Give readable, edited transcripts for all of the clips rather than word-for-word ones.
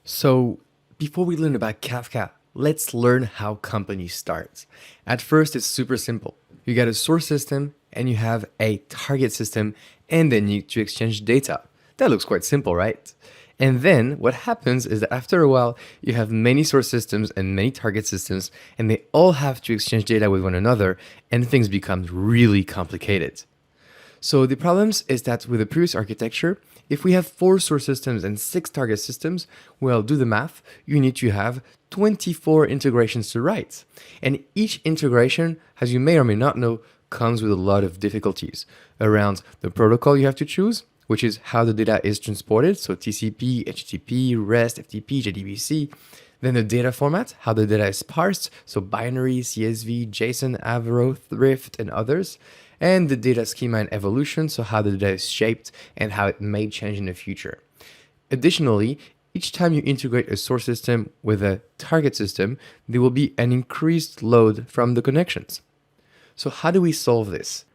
So, before we learn about Kafka, let's learn how companies start. At first, it's super simple. You got a source system and you have a target system, and then you need to exchange data. That looks quite simple, right? And then what happens is that after a while, you have many source systems and many target systems, and they all have to exchange data with one another, and things become really complicated. So the problems is that with the previous architecture, if we have 4 source systems and 6 target systems, well, do the math, you need to have 24 integrations to write. And each integration, as you may or may not know, comes with a lot of difficulties around the protocol you have to choose, which is how the data is transported, so TCP, HTTP, REST, FTP, JDBC. Then the data format, how the data is parsed, so binary, CSV, JSON, Avro, Thrift, and others. And the data schema and evolution, so how the data is shaped and how it may change in the future. Additionally, each time you integrate a source system with a target system, there will be an increased load from the connections. So how do we solve this?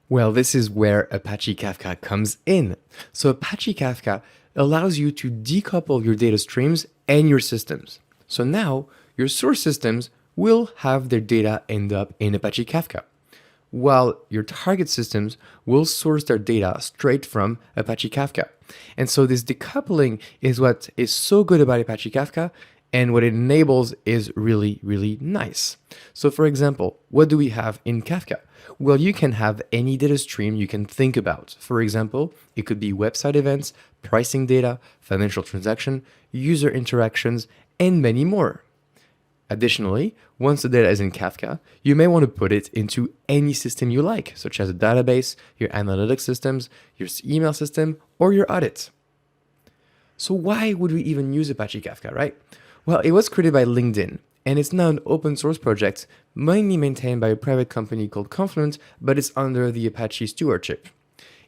Well, this is where Apache Kafka comes in. So Apache Kafka allows you to decouple your data streams and your systems. So now your source systems will have their data end up in Apache Kafka, while your target systems will source their data straight from Apache Kafka. And so this decoupling is what is so good about Apache Kafka, and what it enables is really, really nice. So for example, what do we have in Kafka? Well, you can have any data stream you can think about. For example, it could be website events, pricing data, financial transaction, user interactions, and many more. Additionally, once the data is in Kafka, you may want to put it into any system you like, such as a database, your analytics systems, your email system, or your audit. So why would we even use Apache Kafka, right? Well, it was created by LinkedIn, and it's now an open source project, mainly maintained by a private company called Confluent, but it's under the Apache stewardship.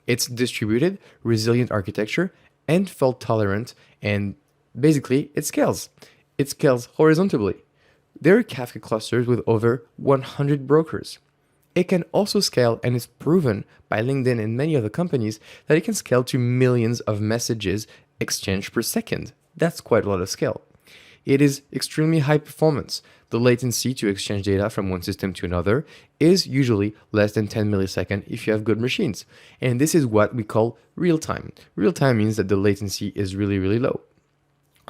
It's distributed, resilient architecture, and fault tolerant, and basically it scales. It scales horizontally. There are Kafka clusters with over 100 brokers. It can also scale, and it's proven by LinkedIn and many other companies that it can scale to millions of messages exchanged per second. That's quite a lot of scale. It is extremely high performance. The latency to exchange data from one system to another is usually less than 10 milliseconds if you have good machines. And this is what we call real time. Real time means that the latency is really, really low.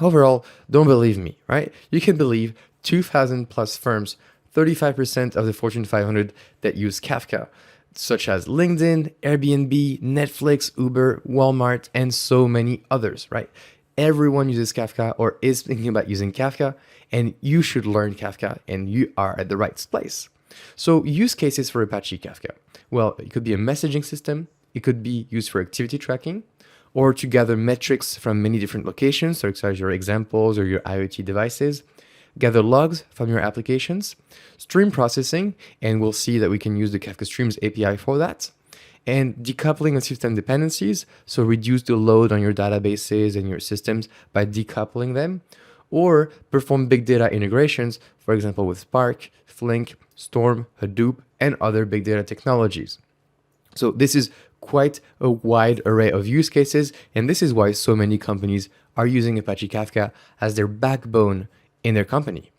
Overall, don't believe me, right? You can believe 2,000 plus firms, 35% of the Fortune 500 that use Kafka, such as LinkedIn, Airbnb, Netflix, Uber, Walmart, and so many others, right? Everyone uses Kafka or is thinking about using Kafka, and you should learn Kafka, and you are at the right place. So use cases for Apache Kafka. Well, it could be a messaging system. It could be used for activity tracking, or to gather metrics from many different locations, such as your examples or your IoT devices. Gather logs from your applications, stream processing, and we'll see that we can use the Kafka Streams API for that, and decoupling of system dependencies, so reduce the load on your databases and your systems by decoupling them, or perform big data integrations, for example with Spark, Flink, Storm, Hadoop, and other big data technologies. So this is quite a wide array of use cases, and this is why so many companies are using Apache Kafka as their backbone in their company.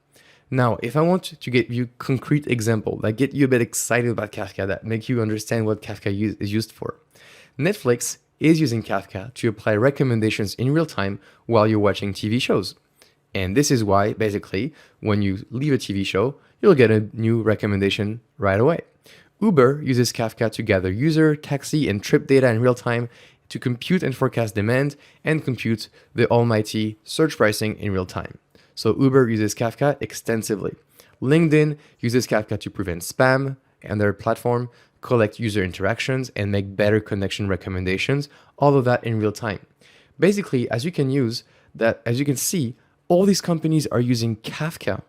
Now, if I want to get you concrete example that get you a bit excited about Kafka, that make you understand what Kafka is used for. Netflix is using Kafka to apply recommendations in real time while you're watching TV shows. And this is why, basically, when you leave a TV show, you'll get a new recommendation right away. Uber uses Kafka to gather user, taxi, and trip data in real time to compute and forecast demand and compute the almighty search pricing in real time. So Uber uses Kafka extensively. LinkedIn uses Kafka to prevent spam on their platform, collect user interactions, and make better connection recommendations, all of that in real time. Basically, as you can see, all these companies are using Kafka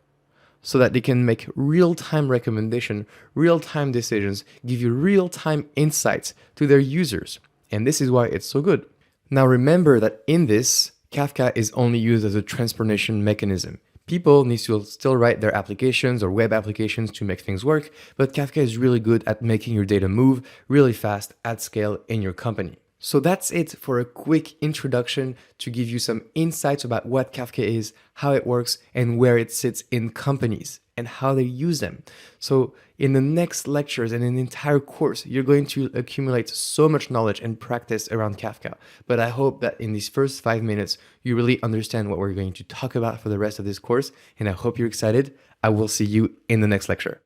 so that they can make real-time recommendation, real-time decisions, give you real-time insights to their users. And this is why it's so good. Now remember that in this, Kafka is only used as a transportation mechanism. People need to still write their applications or web applications to make things work, but Kafka is really good at making your data move really fast at scale in your company. So that's it for a quick introduction to give you some insights about what Kafka is, how it works, and where it sits in companies and how they use them. So in the next lectures and in the entire course, you're going to accumulate so much knowledge and practice around Kafka. But I hope that in these first 5 minutes, you really understand what we're going to talk about for the rest of this course. And I hope you're excited. I will see you in the next lecture.